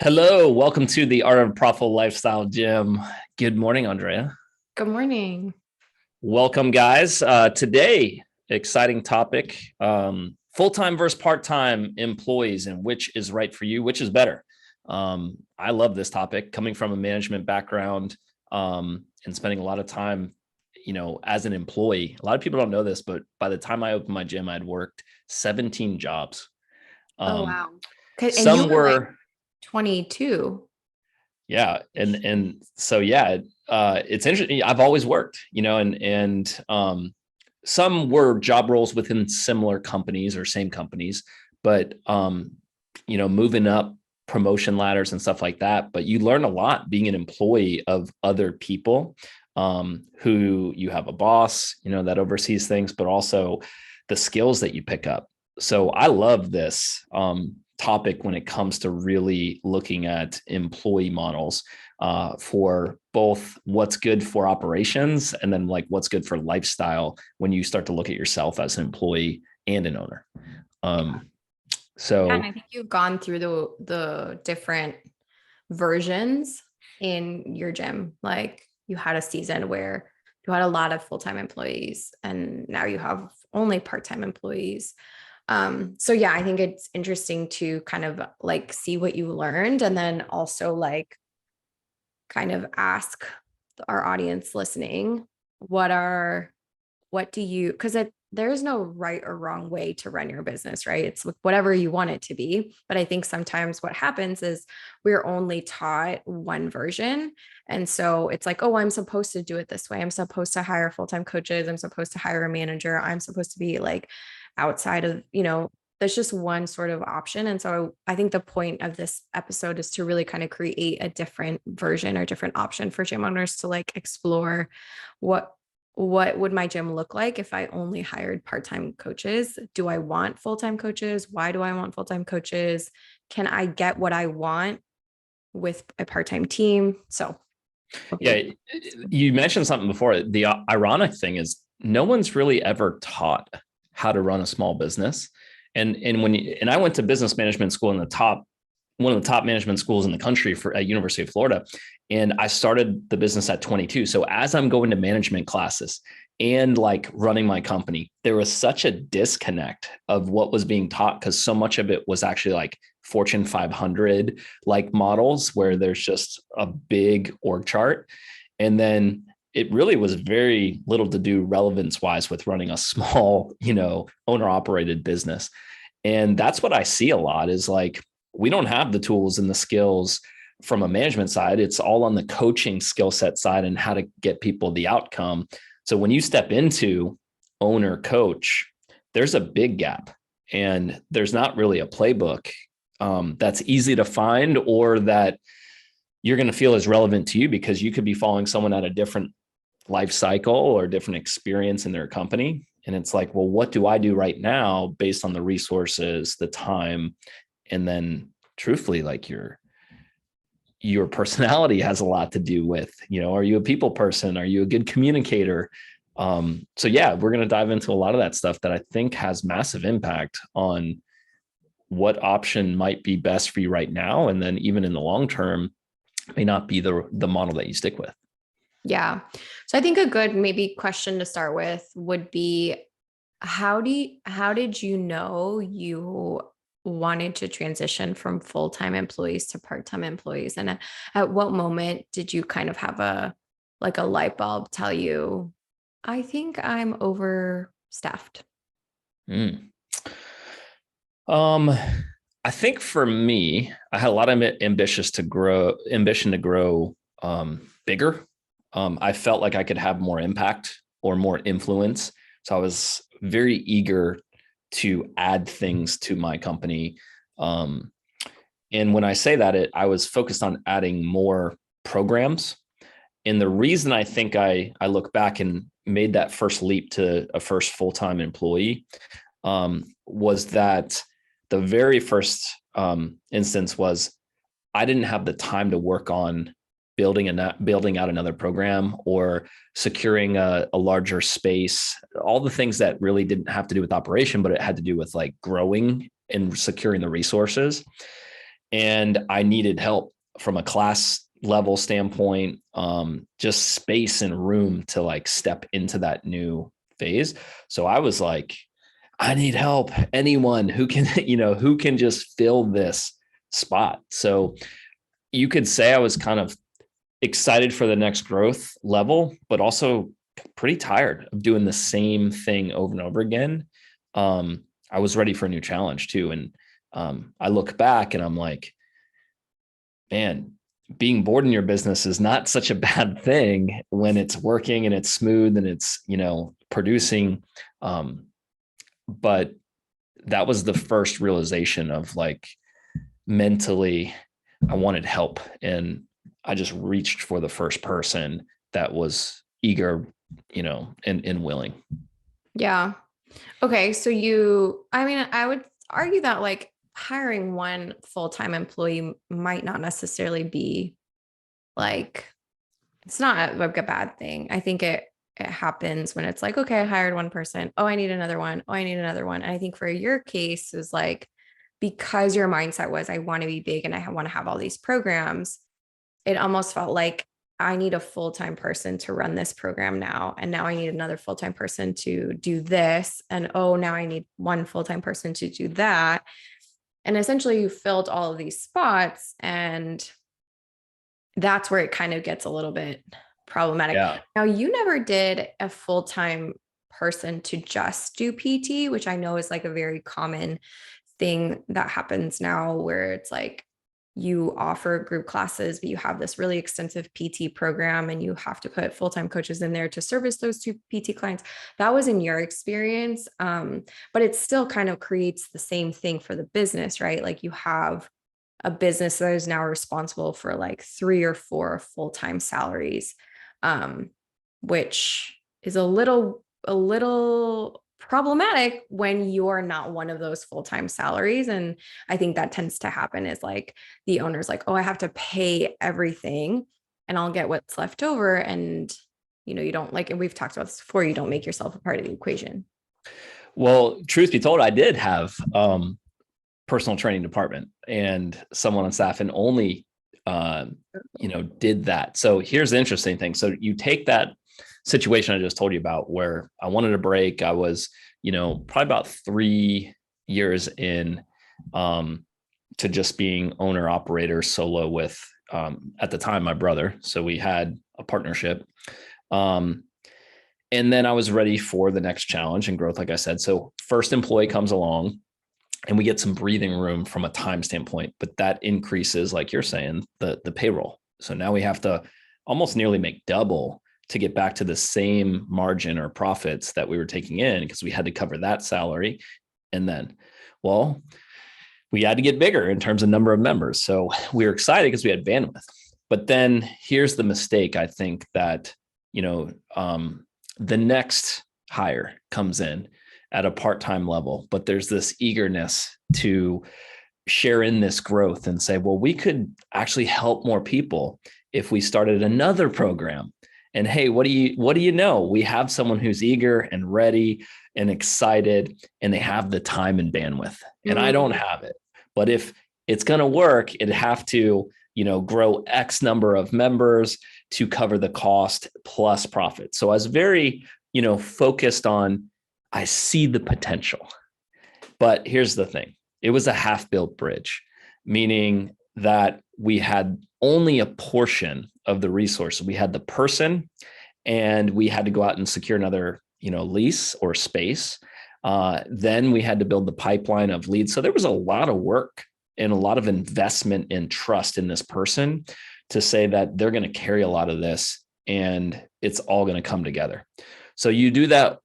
Hello, welcome to the Art of Profitable Lifestyle Gym. Good morning, Andrea. Good morning. Welcome, guys. Today, exciting topic: full-time versus part-time employees, and which is right for you, which is better. I love this topic, coming from a management background and spending a lot of time, as an employee. A lot of people don't know this, but by the time I opened my gym, I'd worked 17 jobs. Oh, Um, wow. And you some were like were 22. Yeah. And so, yeah, it's interesting. I've always worked, and some were job roles within similar companies or same companies, but, moving up promotion ladders and stuff like that. But you learn a lot being an employee of other people, who you have a boss, that oversees things, but also the skills that you pick up. So I love this topic when it comes to really looking at employee models for both what's good for operations and then like what's good for lifestyle when you start to look at yourself as an employee and an owner. Yeah. Um, Yeah, and so I think you've gone through the different versions in your gym. Like you had a season where you had a lot of full-time employees and now you have only part-time employees. So yeah, I think it's interesting to kind of like see what you learned and then also like kind of ask our audience listening, what are what do you because there's no right or wrong way to run your business, right? It's whatever you want it to be. But I think sometimes what happens is we're only taught one version. And so it's like, oh, I'm supposed to do it this way. I'm supposed to hire full-time coaches. I'm supposed to hire a manager. I'm supposed to be like outside of, there's just one sort of option. And so I think the point of this episode is to really kind of create a different version or different option for gym owners to like explore what what would my gym look like if I only hired part-time coaches? Do I want full-time coaches? Why do I want full-time coaches? Can I get what I want with a part-time team? So yeah, hopefully. you mentioned something before. The ironic thing is no one's really ever taught how to run a small business. And I went to business management school in the top one of the top management schools in the country for at University of Florida. And I started the business at 22. So as I'm going to management classes and like running my company, there was such a disconnect of what was being taught because so much of it was actually like Fortune 500 like models where there's just a big org chart. And then it really was very little to do relevance wise with running a small, owner operated business. And that's what I see a lot is like, we don't have the tools and the skills from a management side. It's all on the coaching skill set side and how to get people the outcome. So when you step into owner coach, there's a big gap and there's not really a playbook that's easy to find or that you're going to feel is relevant to you because you could be following someone at a different life cycle or different experience in their company. And it's like, well, what do I do right now based on the resources, the time, and then truthfully, like your personality has a lot to do with, are you a people person? Are you a good communicator? So yeah, we're going to dive into a lot of that stuff that I think has massive impact on what option might be best for you right now. And then even in the long term, may not be the model that you stick with. Yeah. So I think a good maybe question to start with would be how did you know you wanted to transition from full-time employees to part-time employees? And at what moment did you kind of have a like a light bulb tell you, I think I'm overstaffed? Mm. Um, I think for me, I had a lot of ambition to grow bigger. I felt like I could have more impact or more influence. So I was very eager to add things to my company. Um, and when I say that, I was focused on adding more programs. And the reason I think I look back and made that first leap to a first full-time employee was that the very first instance was I didn't have the time to work on building out another program or securing a larger space, all the things that really didn't have to do with operation, but it had to do with like growing and securing the resources. and I needed help from a class level standpoint, just space and room to like step into that new phase. So I was like, I need help. Anyone who can, who can just fill this spot. So you could say I was kind of excited for the next growth level, but also pretty tired of doing the same thing over and over again. I was ready for a new challenge too. And I look back and I'm like, man, being bored in your business is not such a bad thing when it's working and it's smooth and it's, producing. But that was the first realization of like mentally, I wanted help. And I just reached for the first person that was eager, and willing. Yeah. Okay. So I would argue that like hiring one full-time employee might not necessarily be like, it's not like a bad thing. I think it happens when it's like, okay, I hired one person. Oh, I need another one. Oh, I need another one. And I think for your case is like, because your mindset was, I want to be big and I want to have all these programs, it almost felt like I need a full-time person to run this program now. And now I need another full-time person to do this. And oh, now I need one full-time person to do that. And essentially you filled all of these spots, and that's where it kind of gets a little bit problematic. Yeah. Now, you never did a full-time person to just do PT, which I know is like a very common thing that happens now, where it's like you offer group classes, but you have this really extensive PT program and you have to put full-time coaches in there to service those two PT clients. That was in your experience. But it still kind of creates the same thing for the business, right? Like you have a business that is now responsible for like 3 or 4 full-time salaries, which is a little problematic when you're not one of those full-time salaries. And I think that tends to happen is like the owner's like, oh, I have to pay everything and I'll get what's left over. And, you don't like, and we've talked about this before, you don't make yourself a part of the equation. Well, truth be told, I did have personal training department and someone on staff, and only did that. So here's the interesting thing. So you take that situation I just told you about where I wanted a break. I was, probably about 3 years in to just being owner operator solo with at the time my brother. So we had a partnership. And then I was ready for the next challenge and growth, like I said. So first employee comes along and we get some breathing room from a time standpoint, but that increases, like you're saying, the payroll. So now we have to almost nearly make double to get back to the same margin or profits that we were taking in, because we had to cover that salary. And then, well, we had to get bigger in terms of number of members. So we were excited because we had bandwidth. But then here's the mistake, I think, that, the next hire comes in at a part-time level, but there's this eagerness to share in this growth and say, well, we could actually help more people if we started another program. And hey, what do you know? We have someone who's eager and ready and excited, and they have the time and bandwidth, and I don't have it. But if it's going to work, it'd have to, grow X number of members to cover the cost plus profit. So I was very, focused on, I see the potential. But here's the thing. It was a half-built bridge, meaning that we had only a portion of the resource. We had the person, and we had to go out and secure another, lease or space. Then we had to build the pipeline of leads. So there was a lot of work and a lot of investment and trust in this person to say that they're going to carry a lot of this and it's all going to come together. So you do that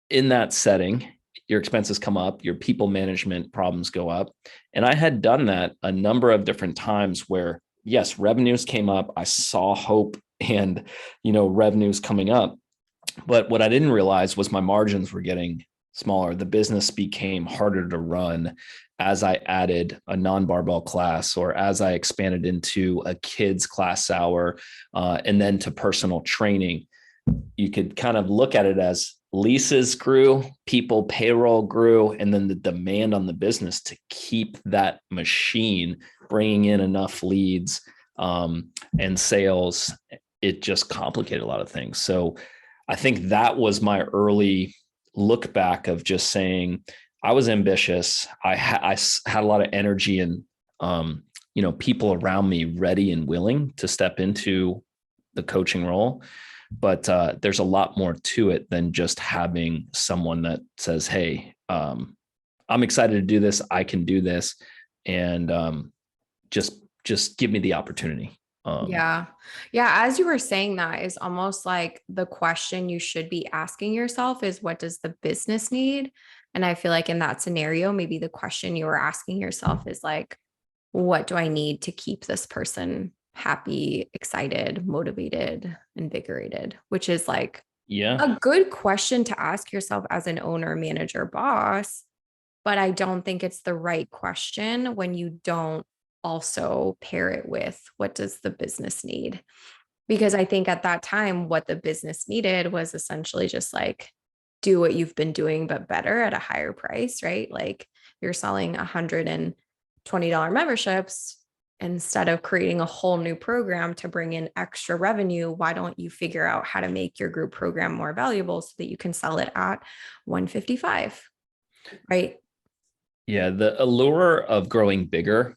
in that setting, your expenses come up, your people management problems go up. And I had done that a number of different times where, yes, revenues came up. I saw hope and, revenues coming up. But what I didn't realize was my margins were getting smaller. The business became harder to run as I added a non-barbell class, or as I expanded into a kids class hour, and then to personal training. You could kind of look at it as leases grew, people payroll grew, and then the demand on the business to keep that machine bringing in enough leads and sales, it just complicated a lot of things. So I think that was my early look back of just saying I was ambitious. I had a lot of energy and people around me ready and willing to step into the coaching role. But there's a lot more to it than just having someone that says, hey, I'm excited to do this. I can do this. And just give me the opportunity. Yeah. Yeah. As you were saying, that is almost like the question you should be asking yourself is, what does the business need? And I feel like in that scenario, maybe the question you were asking yourself is like, what do I need to keep this person happy, excited, motivated, invigorated? Which is like Yeah. a good question to ask yourself as an owner, manager, boss. But I don't think it's the right question when you don't also pair it with, what does the business need? Because I think at that time, what the business needed was essentially just like, do what you've been doing, but better at a higher price, right? Like you're selling $120 memberships. Instead of creating a whole new program to bring in extra revenue, why don't you figure out how to make your group program more valuable so that you can sell it at 155, right? Yeah. The allure of growing bigger,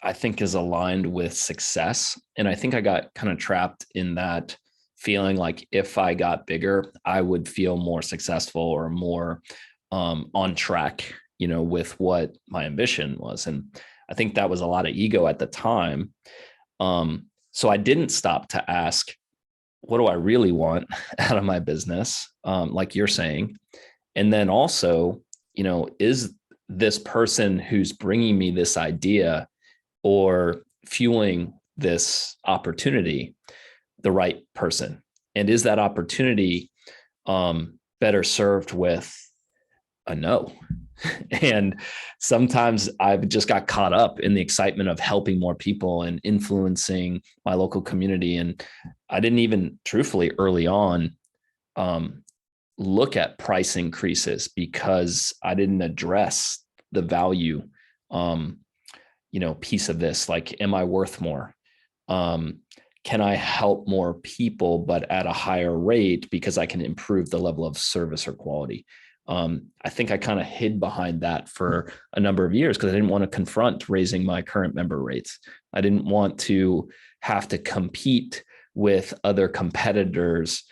I think, is aligned with success. And I think I got kind of trapped in that feeling like if I got bigger, I would feel more successful or more on track, with what my ambition was. And I think that was a lot of ego at the time. So I didn't stop to ask, what do I really want out of my business? Like you're saying. And then also, is this person who's bringing me this idea or fueling this opportunity the right person? And is that opportunity better served with a no? And sometimes I've just got caught up in the excitement of helping more people and influencing my local community. And I didn't even truthfully early on look at price increases because I didn't address the value piece of this. Like, am I worth more? Can I help more people, but at a higher rate because I can improve the level of service or quality? I think I kind of hid behind that for a number of years because I didn't want to confront raising my current member rates. I didn't want to have to compete with other competitors.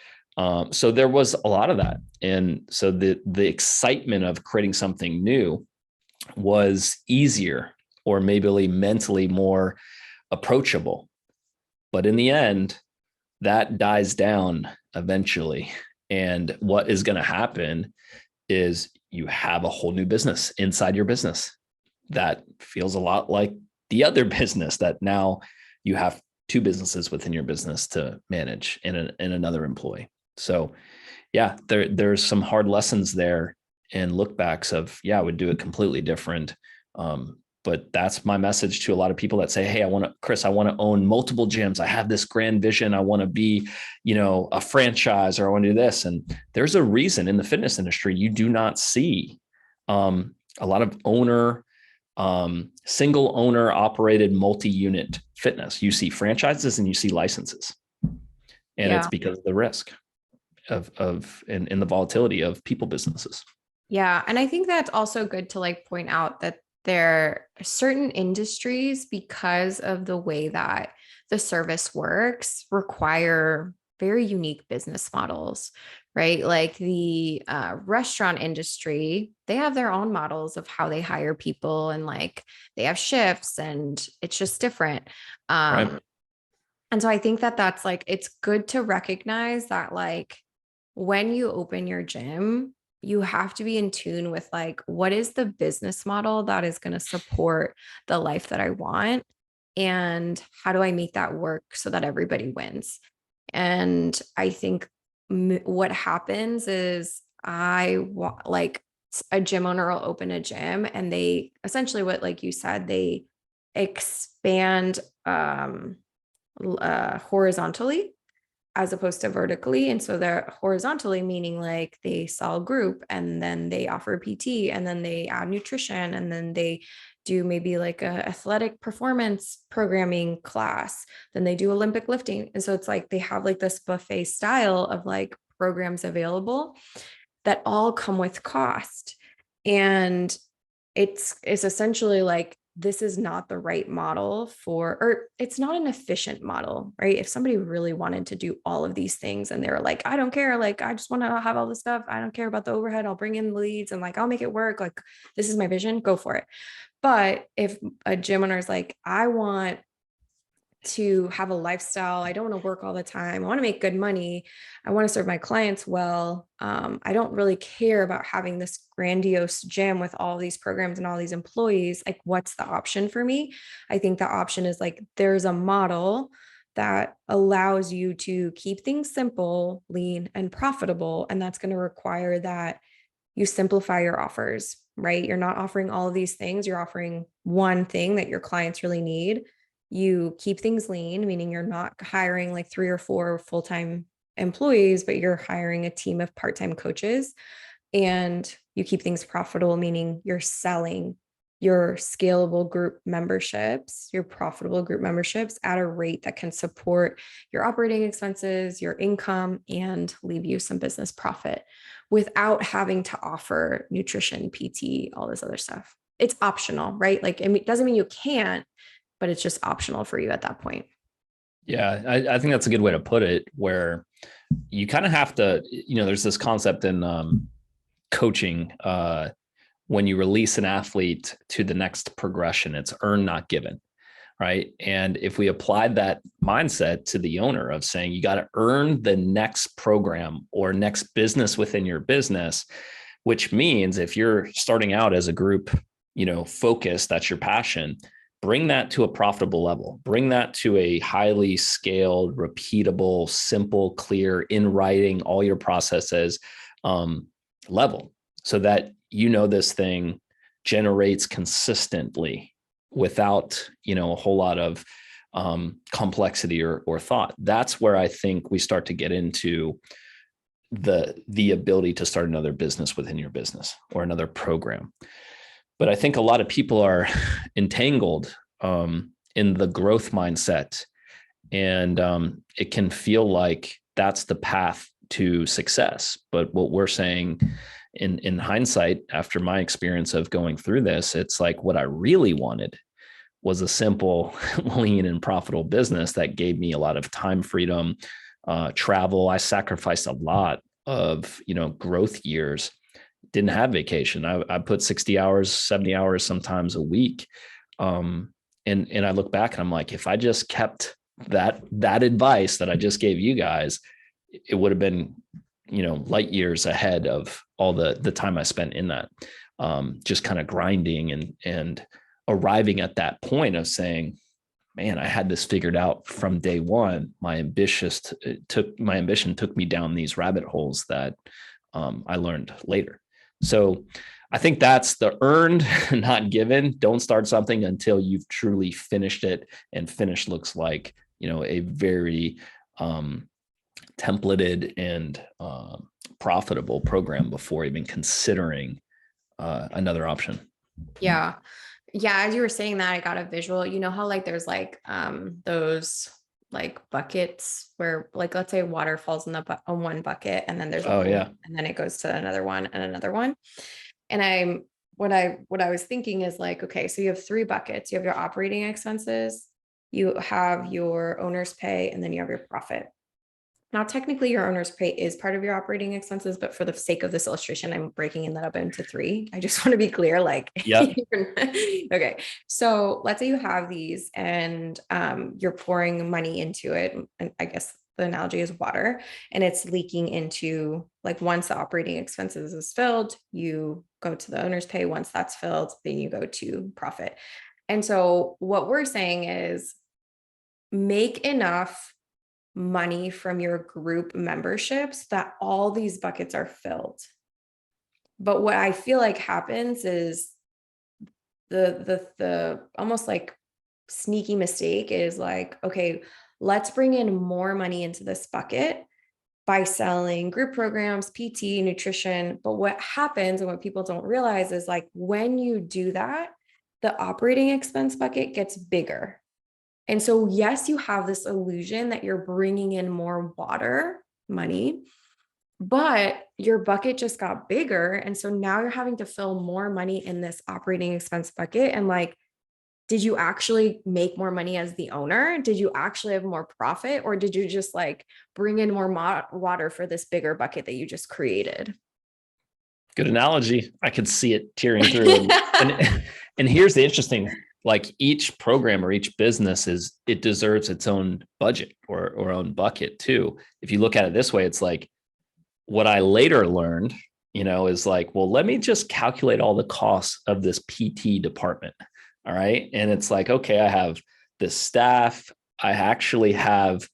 So there was a lot of that. And so the excitement of creating something new was easier or maybe mentally more approachable. But in the end, that dies down eventually. And what is going to happen is you have a whole new business inside your business that feels a lot like the other business that now you have two businesses within your business to manage and another employee. So yeah, there's some hard lessons there and look backs of, I would do it completely different. But that's my message to a lot of people that say, hey, Chris, I want to own multiple gyms. I have this grand vision. I want to be, a franchise, or I want to do this. And there's a reason in the fitness industry, you do not see a lot of single owner operated multi-unit fitness. You see franchises and you see licenses. And it's because of the risk of and the volatility of people businesses. Yeah. And I think that's also good to point out that there are certain industries, because of the way that the service works, require very unique business models, right? Like the restaurant industry, they have their own models of how they hire people, and they have shifts, and it's just different. Right. And so I think that that's it's good to recognize that when you open your gym, you have to be in tune with what is the business model that is going to support the life that I want, and how do I make that work so that everybody wins. And I think what happens is a gym owner will open a gym, and they essentially, what, like you said, they expand horizontally as opposed to vertically. And so they're horizontally, meaning like they sell group and then they offer PT and then they add nutrition and then they do maybe like a athletic performance programming class, then they do Olympic lifting. And so it's like they have like this buffet style of like programs available that all come with cost. And it's essentially like, this is not the right model for, or it's not an efficient model, right? If somebody really wanted to do all of these things and they're like, I don't care, like, I just want to have all this stuff, I don't care about the overhead, I'll bring in the leads and like, I'll make it work, like, this is my vision, go for it. But if a gym owner is like, I want to have a lifestyle, I don't want to work all the time, I want to make good money, I want to serve my clients well, I don't really care about having this grandiose gym with all these programs and all these employees, like, what's the option for me? I think the option is like, there's a model that allows you to keep things simple, lean, and profitable, and that's going to require that you simplify your offers, right? You're not offering all of these things, you're offering one thing that your clients really need. You keep things lean, meaning you're not hiring like 3 or 4 full-time employees, but you're hiring a team of part-time coaches. And you keep things profitable, meaning you're selling your scalable group memberships, your profitable group memberships at a rate that can support your operating expenses, your income, and leave you some business profit without having to offer nutrition, PT, all this other stuff. It's optional, right? Like, it doesn't mean you can't, but it's just optional for you at that point. Yeah, I think that's a good way to put it, where you kind of have to, there's this concept in coaching, when you release an athlete to the next progression, it's earn, not given. Right. And if we applied that mindset to the owner of saying, you got to earn the next program or next business within your business, which means if you're starting out as a group, focus, that's your passion, bring that to a profitable level, bring that to a highly scaled, repeatable, simple, clear, in writing, all your processes level, so that, this thing generates consistently without, a whole lot of complexity or thought. That's where I think we start to get into the ability to start another business within your business or another program. But I think a lot of people are entangled in the growth mindset, and it can feel like that's the path to success. But what we're saying in hindsight, after my experience of going through this, it's like, what I really wanted was a simple, lean, and profitable business that gave me a lot of time freedom, travel. I sacrificed a lot of, growth years. Didn't have vacation. I put 60 hours, 70 hours, sometimes a week. And I look back and I'm like, if I just kept that advice that I just gave you guys, it would have been, light years ahead of all the time I spent in that, just kind of grinding and arriving at that point of saying, man, I had this figured out from day one. My ambition took me down these rabbit holes that I learned later. So I think that's the earned, not given. Don't start something until you've truly finished it, and finished looks like, a very templated and profitable program before even considering another option. Yeah. Yeah. As you were saying that, I got a visual, how like there's like those like buckets where, like, let's say water falls in on one bucket and then there's a hole, and then it goes to another one and another one. And what I was thinking is like, okay, so you have 3 buckets. You have your operating expenses, you have your owner's pay, and then you have your profit. Now, technically your owner's pay is part of your operating expenses, but for the sake of this illustration, I'm breaking that up into 3. I just want to be clear, like, yeah. Okay. So let's say you have these and you're pouring money into it. And I guess the analogy is water, and it's leaking into, like, once the operating expenses is filled, you go to the owner's pay. Once that's filled, then you go to profit. And so what we're saying is, make enough money from your group memberships that all these buckets are filled. But what I feel like happens is the almost like sneaky mistake is like, okay, let's bring in more money into this bucket by selling group programs, PT, nutrition. But what happens and what people don't realize is like when you do that, the operating expense bucket gets bigger. And so, yes, you have this illusion that you're bringing in more water money, but your bucket just got bigger. And so now you're having to fill more money in this operating expense bucket. And like, did you actually make more money as the owner? Did you actually have more profit? Or did you just like bring in more water for this bigger bucket that you just created? Good analogy. I could see it tearing through. And here's the interesting, like each program or each business it deserves its own budget or own bucket too. If you look at it this way, it's like what I later learned, is like, well, let me just calculate all the costs of this PT department. All right. And it's like, okay, I have this staff. I actually have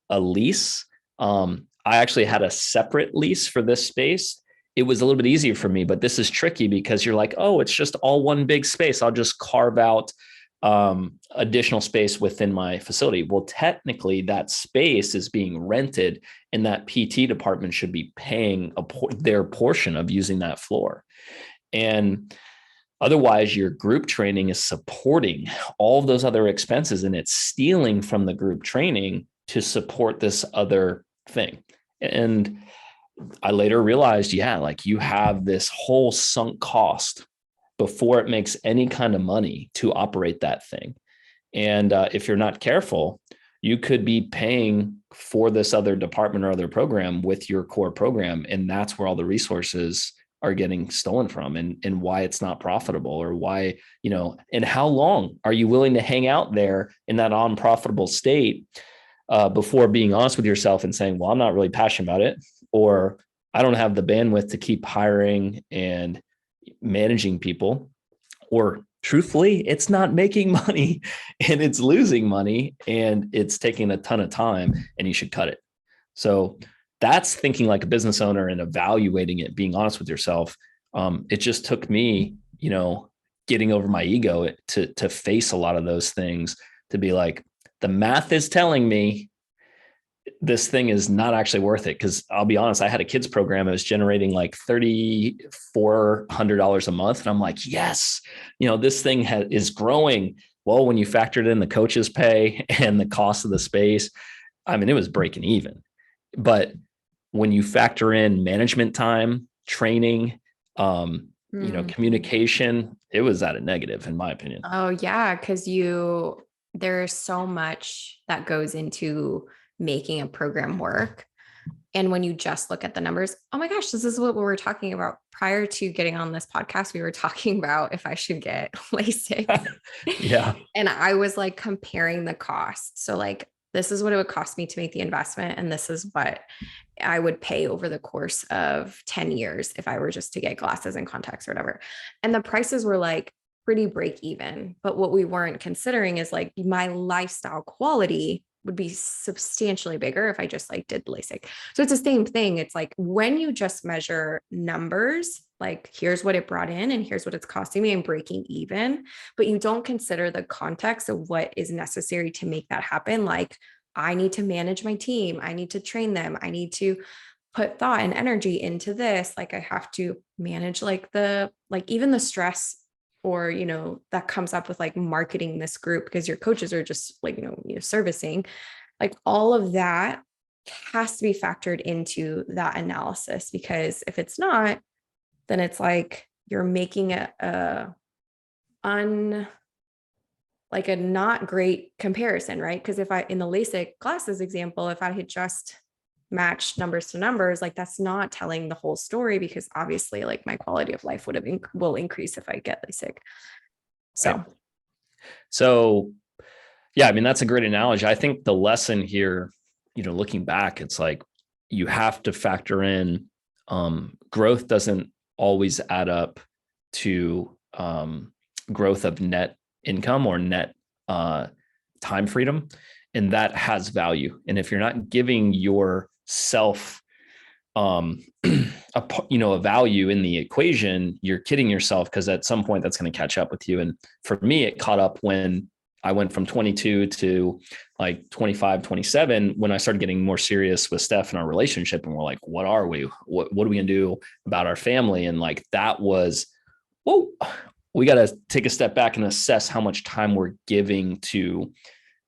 a lease. I actually had a separate lease for this space. It was a little bit easier for me, but this is tricky because you're like, oh, it's just all one big space. I'll just carve out additional space within my facility. Well, technically that space is being rented and that PT department should be paying their portion of using that floor. And otherwise your group training is supporting all of those other expenses and it's stealing from the group training to support this other thing. And I later realized, like you have this whole sunk cost before it makes any kind of money to operate that thing. And if you're not careful, you could be paying for this other department or other program with your core program. And that's where all the resources are getting stolen from and why it's not profitable or why, and how long are you willing to hang out there in that unprofitable state before being honest with yourself and saying, well, I'm not really passionate about it, or I don't have the bandwidth to keep hiring and managing people, or truthfully, it's not making money and it's losing money and it's taking a ton of time and you should cut it. So that's thinking like a business owner and evaluating it, being honest with yourself. It just took me, getting over my ego to face a lot of those things, to be like, the math is telling me this thing is not actually worth it. Cause I'll be honest, I had a kids program that was generating like $3,400 a month. And I'm like, yes, this thing is growing. Well, when you factored in the coach's pay and the cost of the space, I mean, it was breaking even. But when you factor in management time, training, communication, it was at a negative in my opinion. Oh yeah. Cause there's so much that goes into making a program work. And when you just look at the numbers, oh my gosh, this is what we were talking about prior to getting on this podcast. We were talking about if I should get LASIK. Yeah. And I was like comparing the cost. So like, this is what it would cost me to make the investment. And this is what I would pay over the course of 10 years if I were just to get glasses and contacts or whatever. And the prices were like pretty break even. But what we weren't considering is like my lifestyle quality would be substantially bigger if I just like did LASIK. So it's the same thing. It's like when you just measure numbers, like here's what it brought in and here's what it's costing me and breaking even, but you don't consider the context of what is necessary to make that happen. Like I need to manage my team. I need to train them. I need to put thought and energy into this. Like I have to manage even the stress or, that comes up with like marketing this group because your coaches are just like, servicing, like all of that has to be factored into that analysis, because if it's not, then it's like you're making a not great comparison, right? Because if in the LASIK glasses example, if I had just matched numbers to numbers, like that's not telling the whole story, because obviously like my quality of life will increase if I get LASIK. So yeah, I mean, that's a great analogy. I think the lesson here, looking back, it's like you have to factor in growth doesn't always add up to growth of net income or net time freedom. And that has value. And if you're not giving yourself a value in the equation, you're kidding yourself, because at some point that's going to catch up with you. And for me, it caught up when I went from 22 to like 25, 27, when I started getting more serious with Steph and our relationship, and we're like, what are we? What are we going to do about our family? And like, that was, whoa, we got to take a step back and assess how much time we're giving to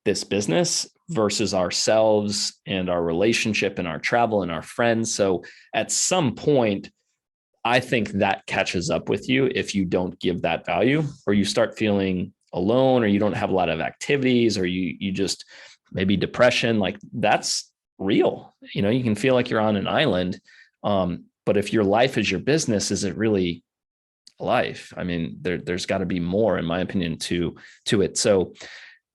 this business versus ourselves and our relationship and our travel and our friends. So at some point, I think that catches up with you if you don't give that value, or you start feeling alone, or you don't have a lot of activities, or you just maybe depression. Like, that's real. You can feel like you're on an island. But if your life is your business, is it really a life? I mean, there's got to be more, in my opinion, to it. So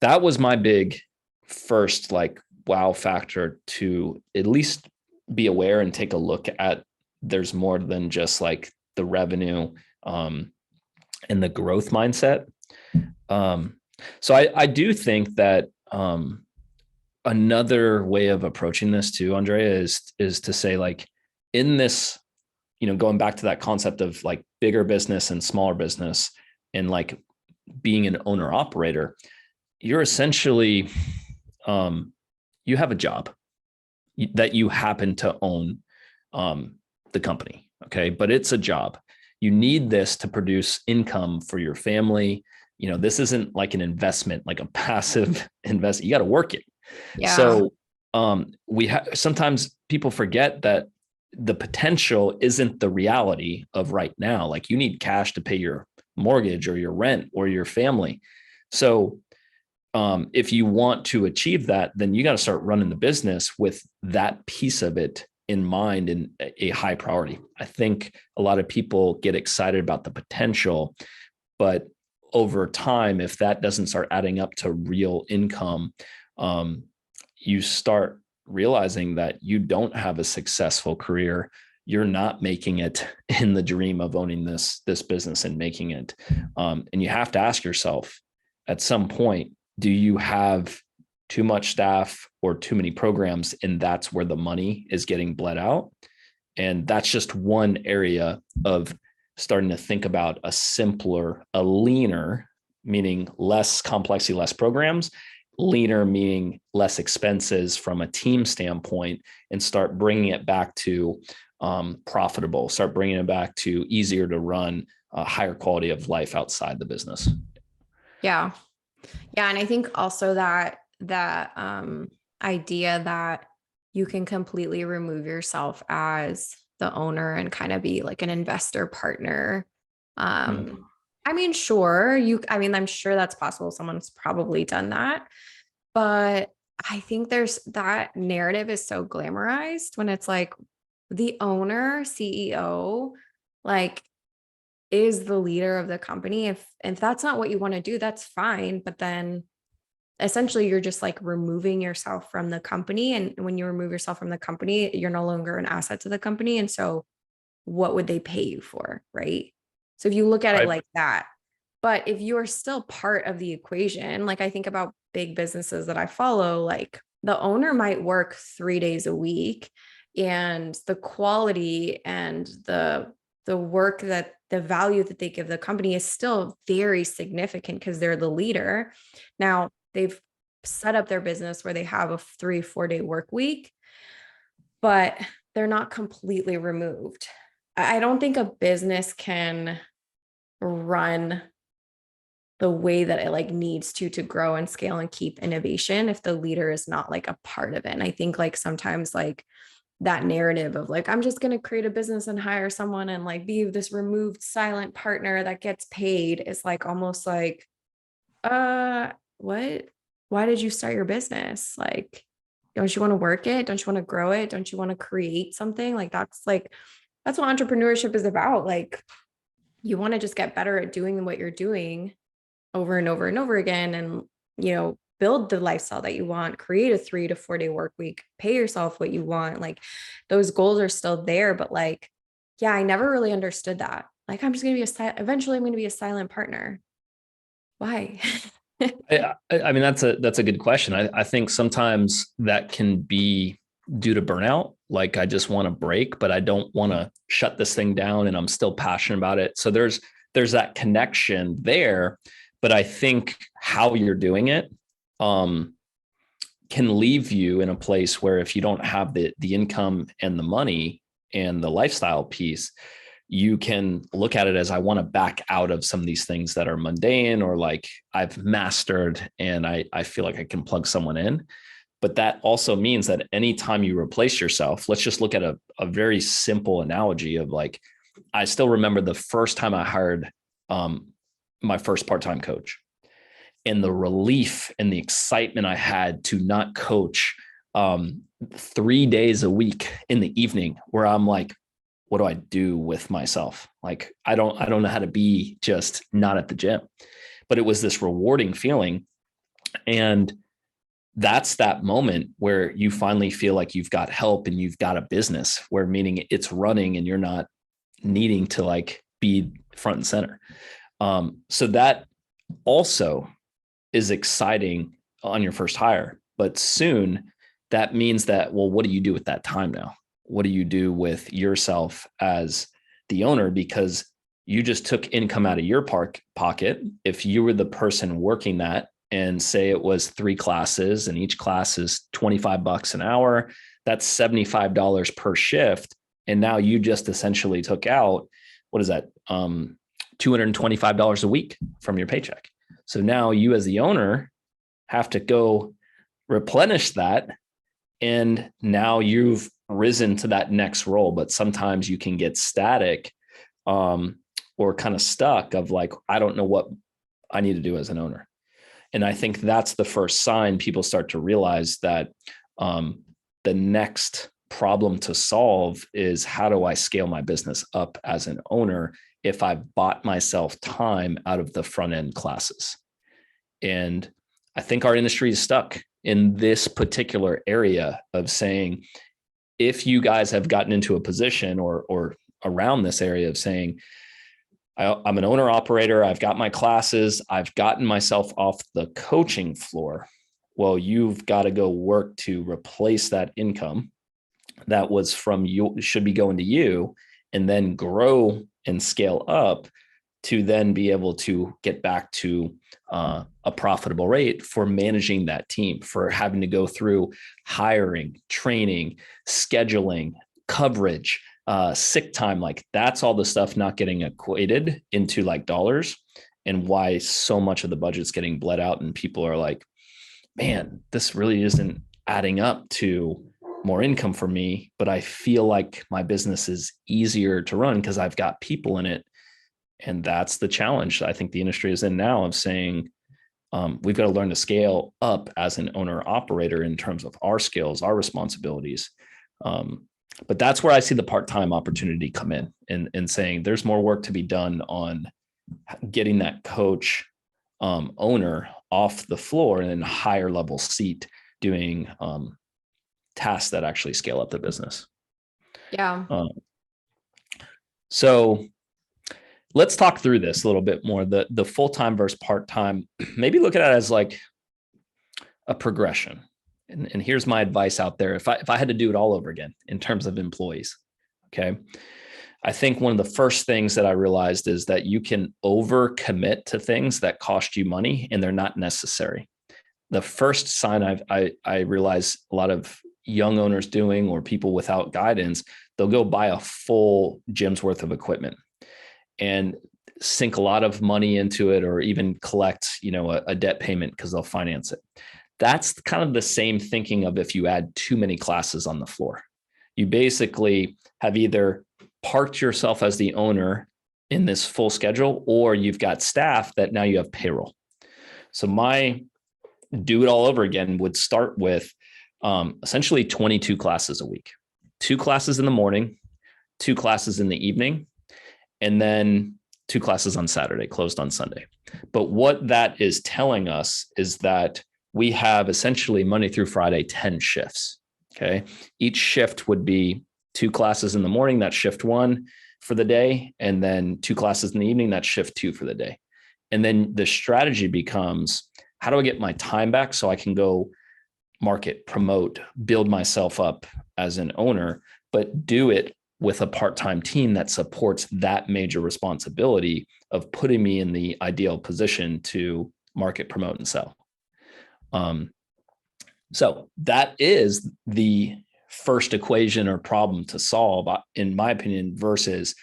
that was my big first like wow factor, to at least be aware and take a look at there's more than just like the revenue and the growth mindset. So I do think that another way of approaching this too, Andrea, is to say, like, in this, going back to that concept of like bigger business and smaller business, and like being an owner operator, you're essentially, you have a job that you happen to own the company. Okay. But it's a job. You need this to produce income for your family. This isn't like an investment, like a passive investment. You got to work it. Yeah. So sometimes people forget that the potential isn't the reality of right now. Like, you need cash to pay your mortgage or your rent or your family. So if you want to achieve that, then you got to start running the business with that piece of it in mind and a high priority. I think a lot of people get excited about the potential, but over time, if that doesn't start adding up to real income, you start realizing that you don't have a successful career. You're not making it in the dream of owning this business and making it. And you have to ask yourself at some point, do you have too much staff or too many programs? And that's where the money is getting bled out. And that's just one area of starting to think about a leaner, meaning less complexity, less programs, leaner, meaning less expenses from a team standpoint, and start bringing it back to profitable, start bringing it back to easier to run, higher quality of life outside the business. Yeah. Yeah. And I think also that idea that you can completely remove yourself as the owner and kind of be like an investor partner. I mean, sure, I'm sure that's possible. Someone's probably done that, but I think there's that narrative is so glamorized when it's like the owner, CEO, like, is the leader of the company. If that's not what you want to do, that's fine. But then essentially you're just like removing yourself from the company. And when you remove yourself from the company, you're no longer an asset to the company. And so what would they pay you for? Right. So if you look at it like that, but if you are still part of the equation, like I think about big businesses that I follow, like the owner might work 3 days a week, and the quality and the work, that the value that they give the company is still very significant because they're the leader. Now they've set up their business where they have a 3-4 day work week, but they're not completely removed. I don't think a business can run the way that it like needs to grow and scale and keep innovation if the leader is not like a part of it. And I think like sometimes like that narrative of like, I'm just going to create a business and hire someone and like be this removed silent partner that gets paid is like almost like, what? Why did you start your business? Like, don't you want to work it? Don't you want to grow it? Don't you want to create something? That's what entrepreneurship is about. Like, you want to just get better at doing what you're doing over and over and over again, and, build the lifestyle that you want, create a 3 to 4 day work week, pay yourself what you want. Like, those goals are still there, but like, yeah, I never really understood that. Like, I'm just going to be eventually I'm going to be a silent partner. Why? I mean, that's a good question. I think sometimes that can be due to burnout. Like, I just want to break, but I don't want to shut this thing down, and I'm still passionate about it. So there's that connection there, but I think how you're doing it can leave you in a place where if you don't have the income and the money and the lifestyle piece, you can look at it as I want to back out of some of these things that are mundane or like I've mastered and I feel like I can plug someone in. But that also means that anytime you replace yourself, let's just look at a very simple analogy of like, I still remember the first time I hired my first part-time coach, and the relief and the excitement I had to not coach 3 days a week in the evening, where I'm like, what do I do with myself? Like, I don't know how to be just not at the gym, but it was this rewarding feeling. And that's that moment where you finally feel like you've got help and you've got a business, where meaning it's running and you're not needing to like be front and center. So that also is exciting on your first hire, but soon that means that, well, what do you do with that time now? What do you do with yourself as the owner? Because you just took income out of your pocket. If you were the person working that, and say it was 3 classes and each class is $25 an hour, that's $75 per shift. And now you just essentially took out, what is that? $225 a week from your paycheck. So now you as the owner have to go replenish that. And now you've risen to that next role. But sometimes you can get static or kind of stuck of like, I don't know what I need to do as an owner. And I think that's the first sign people start to realize that the next problem to solve is, how do I scale my business up as an owner if I've bought myself time out of the front end classes? And I think our industry is stuck in this particular area of saying, if you guys have gotten into a position or around this area of saying, I'm an owner operator, I've got my classes, I've gotten myself off the coaching floor. Well, you've got to go work to replace that income that was from you, should be going to you, and then grow and scale up to then be able to get back to a profitable rate for managing that team, for having to go through hiring, training, scheduling, coverage, sick time. Like, that's all the stuff not getting equated into like dollars, and why so much of the budget's getting bled out. And people are like, man, this really isn't adding up to more income for me, but I feel like my business is easier to run because I've got people in it. And that's the challenge I think the industry is in now, of saying, we've got to learn to scale up as an owner operator in terms of our skills, our responsibilities. But that's where I see the part-time opportunity come in, and saying there's more work to be done on getting that coach owner off the floor and in a higher level seat, doing tasks that actually scale up the business. Yeah. So let's talk through this a little bit more. The full-time versus part-time, maybe look at it as like a progression. And here's my advice out there. If I had to do it all over again in terms of employees, okay, I think one of the first things that I realized is that you can overcommit to things that cost you money and they're not necessary. The first sign I realize a lot of young owners doing, or people without guidance, they'll go buy a full gym's worth of equipment and sink a lot of money into it, or even collect, a debt payment because they'll finance it. That's kind of the same thinking of if you add too many classes on the floor. You basically have either parked yourself as the owner in this full schedule, or you've got staff that now you have payroll. So my do it all over again would start with essentially 22 classes a week, 2 classes in the morning, 2 classes in the evening, and then 2 classes on Saturday, closed on Sunday. But what that is telling us is that we have essentially Monday through Friday, 10 shifts. Okay. Each shift would be 2 classes in the morning, that's shift 1 for the day. And then 2 classes in the evening, that's shift 2 for the day. And then the strategy becomes, how do I get my time back so I can go market, promote, build myself up as an owner, but do it with a part-time team that supports that major responsibility of putting me in the ideal position to market, promote, and sell. So that is the first equation or problem to solve, in my opinion, versus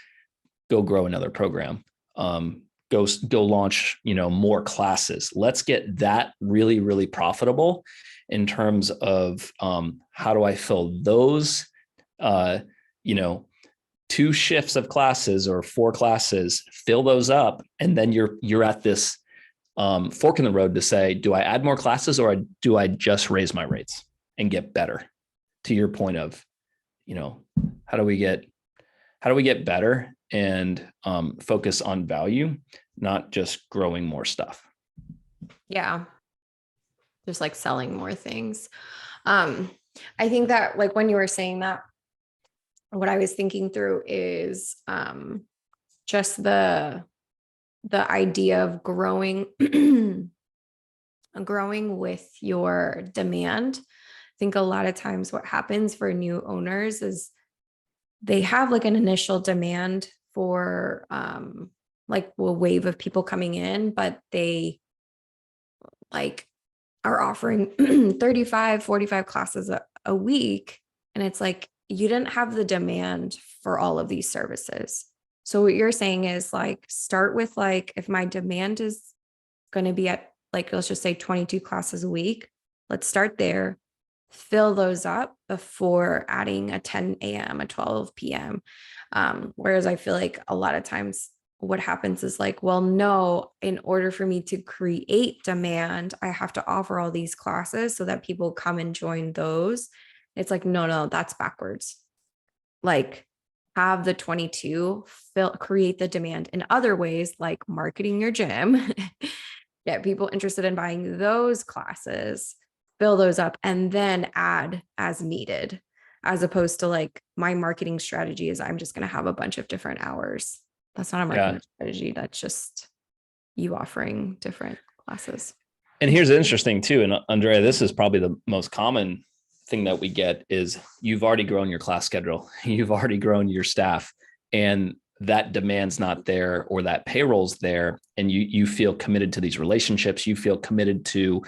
go grow another program. Go launch, more classes. Let's get that really, really profitable in terms of how do I fill those, you know, 2 shifts of classes or 4 classes, fill those up, and then you're at this fork in the road to say, do I add more classes or do I just raise my rates and get better? To your point of, how do we get better and focus on value, not just growing more stuff? Yeah. Just like selling more things. I think that like when you were saying that, what I was thinking through is just the idea of growing growing with your demand. I think a lot of times what happens for new owners is they have like an initial demand for like a wave of people coming in, but they like are offering 35, 45 classes a week. And it's like, you didn't have the demand for all of these services. So what you're saying is like, start with like, if my demand is going to be at like, let's just say 22 classes a week, let's start there, fill those up before adding a 10 a.m., a 12 p.m. Whereas I feel like a lot of times what happens is like, well, no, in order for me to create demand, I have to offer all these classes so that people come and join those. It's like, no, that's backwards. Like have the 22 create the demand in other ways, like marketing your gym, get people interested in buying those classes, fill those up, and then add as needed, as opposed to like my marketing strategy is I'm just going to have a bunch of different hours. That's not a marketing strategy. That's just you offering different classes. And here's interesting too. And Andrea, this is probably the most common thing that we get is you've already grown your class schedule. You've already grown your staff, and that demand's not there or that payroll's there. And you feel committed to these relationships. You feel committed to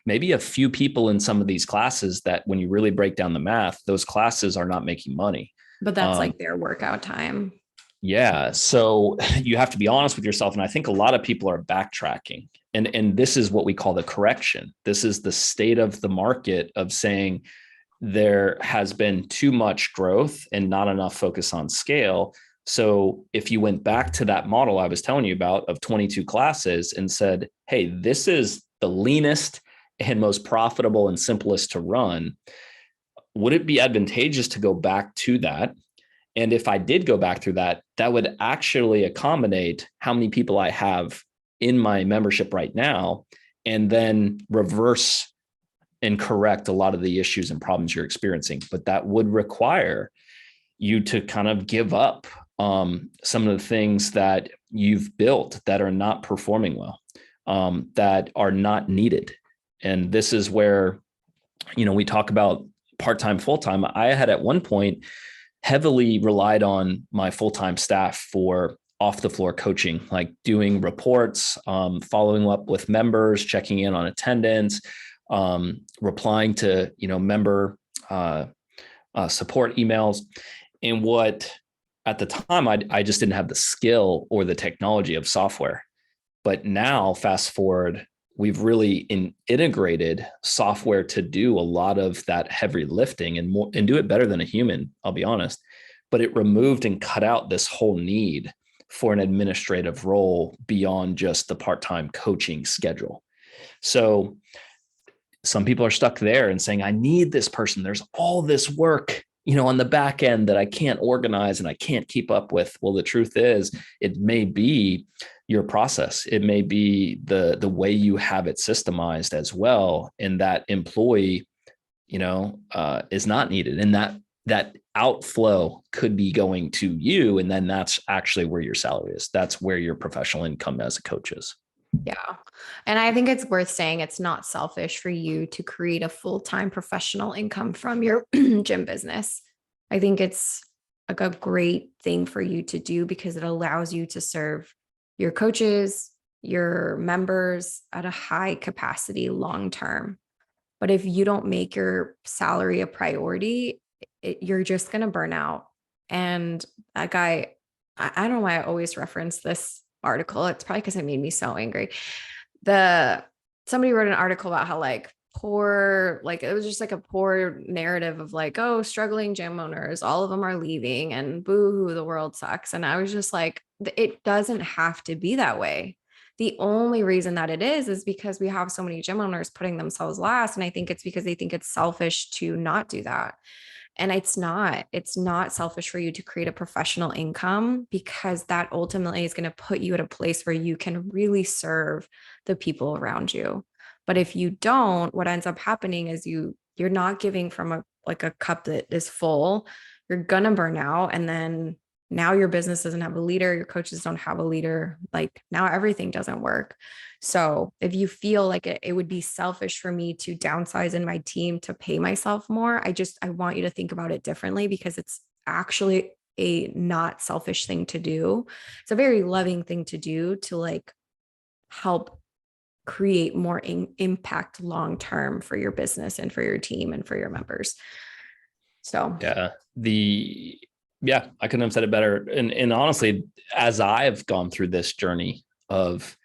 maybe a few people in some of these classes that when you really break down the math, those classes are not making money. But that's like their workout time. Yeah. So you have to be honest with yourself. And I think a lot of people are backtracking. And this is what we call the correction. This is the state of the market of saying there has been too much growth and not enough focus on scale. So if you went back to that model I was telling you about of 22 classes and said, hey, this is the leanest and most profitable and simplest to run, would it be advantageous to go back to that? And if I did go back through that, that would actually accommodate how many people I have in my membership right now, and then reverse and correct a lot of the issues and problems you're experiencing. But that would require you to kind of give up some of the things that you've built that are not performing well, that are not needed. And this is where, we talk about part-time, full-time. I had at one point heavily relied on my full-time staff for off the floor coaching, like doing reports, following up with members, checking in on attendance, replying to, member support emails. And what at the time, I just didn't have the skill or the technology of software. But now fast forward, we've really integrated software to do a lot of that heavy lifting and do it better than a human, I'll be honest. But it removed and cut out this whole need for an administrative role beyond just the part-time coaching schedule. So some people are stuck there and saying, I need this person. There's all this work, on the back end that I can't organize and I can't keep up with. Well, the truth is it may be your process. It may be the way you have it systemized as well. And that employee, is not needed. And that outflow could be going to you. And then that's actually where your salary is. That's where your professional income as a coach is. Yeah. And I think it's worth saying it's not selfish for you to create a full-time professional income from your gym business. I think it's like a great thing for you to do because it allows you to serve your coaches, your members at a high capacity long-term. But if you don't make your salary a priority, you're just going to burn out. And that guy, I don't know why I always reference this article. It's probably because it made me so angry. Somebody wrote an article about how like poor, like it was just like a poor narrative of like, oh, struggling gym owners, all of them are leaving and boo-hoo, the world sucks. And I was just like, it doesn't have to be that way. The only reason that it is because we have so many gym owners putting themselves last. And I think it's because they think it's selfish to not do that. And it's not selfish for you to create a professional income, because that ultimately is going to put you at a place where you can really serve the people around you. But if you don't, what ends up happening is you're not giving from a cup that is full. You're going to burn out. And then now your business doesn't have a leader, your coaches don't have a leader. Like now everything doesn't work. So if you feel like it would be selfish for me to downsize in my team to pay myself more, I want you to think about it differently, because it's actually a not selfish thing to do. It's a very loving thing to do to like help create more impact long-term for your business and for your team and for your members. So yeah, I couldn't have said it better. And honestly, as I've gone through this journey of,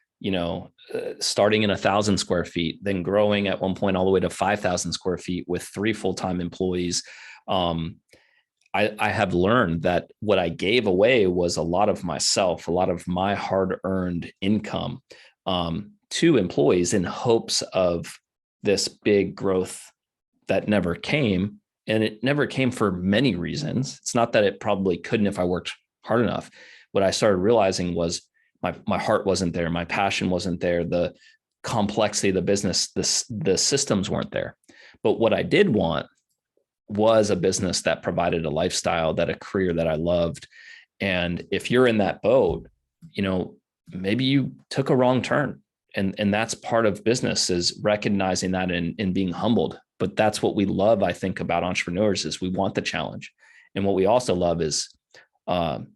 starting in 1,000 square feet, then growing at one point all the way to 5,000 square feet with 3 full-time employees, I have learned that what I gave away was a lot of myself, a lot of my hard-earned income, to employees in hopes of this big growth that never came. And it never came for many reasons. It's not that it probably couldn't if I worked hard enough. What I started realizing was my heart wasn't there. My passion wasn't there. The complexity of the business, the systems weren't there. But what I did want was a business that provided a lifestyle, that a career that I loved. And if you're in that boat, maybe you took a wrong turn. And that's part of business, is recognizing that and being humbled. But that's what we love, I think, about entrepreneurs, is we want the challenge. And what we also love is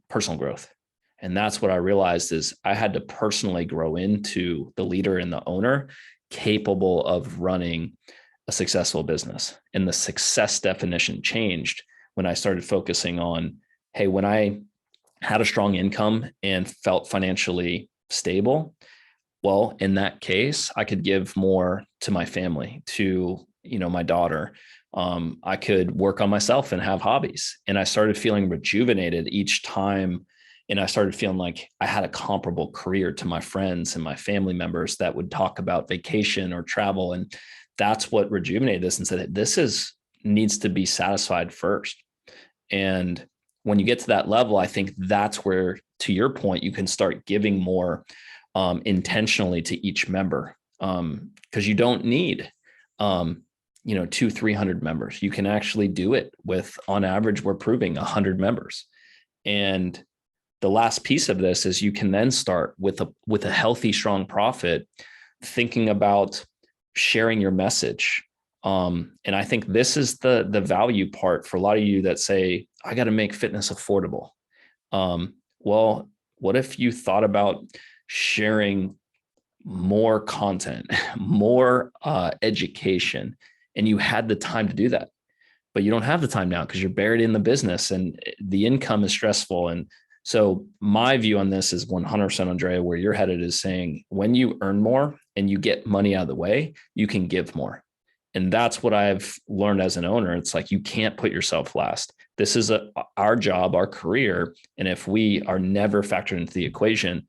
personal growth. And that's what I realized, is I had to personally grow into the leader and the owner capable of running a successful business. And the success definition changed when I started focusing on, hey, when I had a strong income and felt financially stable, well, in that case, I could give more to my family, to, my daughter. I could work on myself and have hobbies. And I started feeling rejuvenated each time. And I started feeling like I had a comparable career to my friends and my family members that would talk about vacation or travel. And that's what rejuvenated this and said, needs to be satisfied first. And when you get to that level, I think that's where, to your point, you can start giving more intentionally to each member, because you don't need 200-300 members. You can actually do it with, on average, we're proving 100 members. And the last piece of this is you can then start with a healthy, strong profit, thinking about sharing your message. And I think this is the value part for a lot of you that say, I got to make fitness affordable. Well, what if you thought about sharing more content, more education, and you had the time to do that, but you don't have the time now because you're buried in the business and the income is stressful. And so my view on this is 100%, Andrea, where you're headed, is saying when you earn more and you get money out of the way, you can give more. And that's what I've learned as an owner. It's like, you can't put yourself last. This is our job, our career. And if we are never factored into the equation,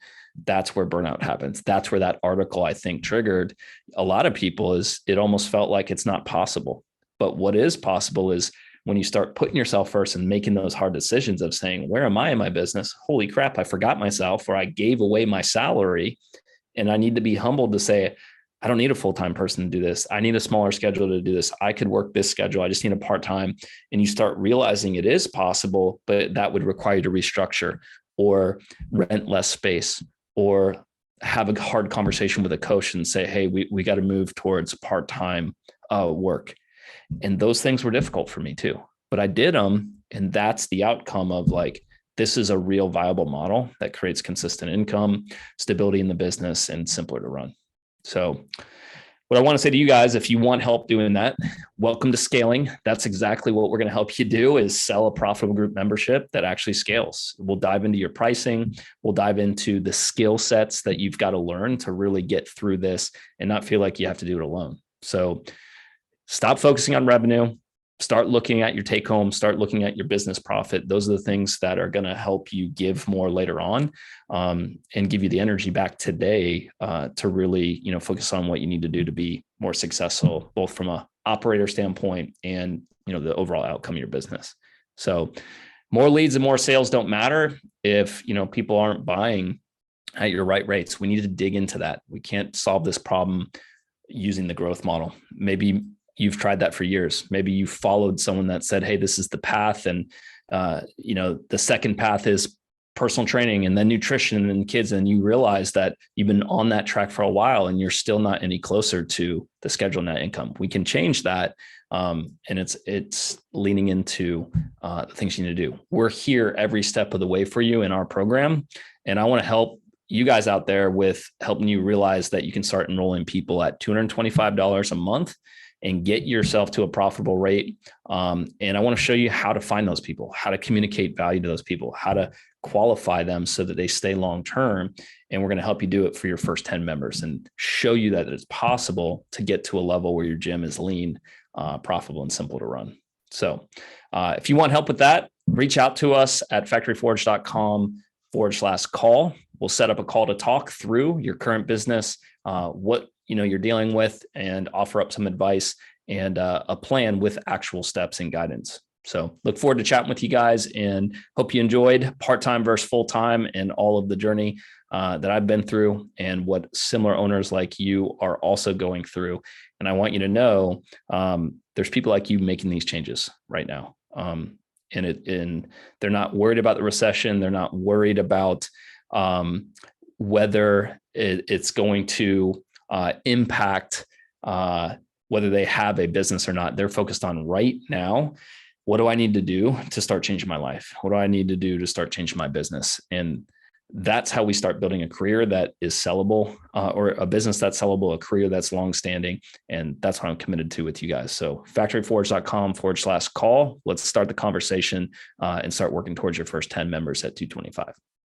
that's where burnout happens. That's where that article, I think, triggered a lot of people, is it almost felt like it's not possible. But what is possible is when you start putting yourself first and making those hard decisions of saying, where am I in my business? Holy crap, I forgot myself, or I gave away my salary. And I need to be humbled to say, I don't need a full-time person to do this. I need a smaller schedule to do this. I could work this schedule. I just need a part-time. And you start realizing it is possible, but that would require you to restructure or rent less space, or have a hard conversation with a coach and say, hey, we got to move towards part-time work. And those things were difficult for me too, but I did them. And that's the outcome of like, this is a real viable model that creates consistent income, stability in the business, and simpler to run. So what I want to say to you guys, if you want help doing that, welcome to scaling. That's exactly what we're going to help you do, is sell a profitable group membership that actually scales. We'll dive into your pricing. We'll dive into the skill sets that you've got to learn to really get through this and not feel like you have to do it alone. So stop focusing on revenue. Start looking at your take home, start looking at your business profit. Those are the things that are going to help you give more later on, and give you the energy back today to really, focus on what you need to do to be more successful, both from a operator standpoint and, the overall outcome of your business. So more leads and more sales don't matter if, people aren't buying at your right rates. We need to dig into that. We can't solve this problem using the growth model. Maybe you've tried that for years. Maybe you followed someone that said, hey, this is the path. And, the second path is personal training and then nutrition and kids. And you realize that you've been on that track for a while and you're still not any closer to the scheduled net income. We can change that. And it's leaning into the things you need to do. We're here every step of the way for you in our program. And I want to help you guys out there with helping you realize that you can start enrolling people at $225 a month and get yourself to a profitable rate. And I want to show you how to find those people, how to communicate value to those people, how to qualify them so that they stay long-term. And we're going to help you do it for your first 10 members and show you that it's possible to get to a level where your gym is lean, profitable, and simple to run. So if you want help with that, reach out to us at factoryforge.com/call. We'll set up a call to talk through your current business, what you're dealing with, and offer up some advice and a plan with actual steps and guidance. So look forward to chatting with you guys and hope you enjoyed part-time versus full-time and all of the journey that I've been through and what similar owners like you are also going through. And I want you to know there's people like you making these changes right now. And they're not worried about the recession. They're not worried about whether it's going to impact whether they have a business or not. They're focused on right now, what do I need to do to start changing my life? What do I need to do to start changing my business? And that's how we start building a career that is sellable, or a business that's sellable, a career that's longstanding. And that's what I'm committed to with you guys. So factoryforge.com/call. Let's start the conversation and start working towards your first 10 members at 225.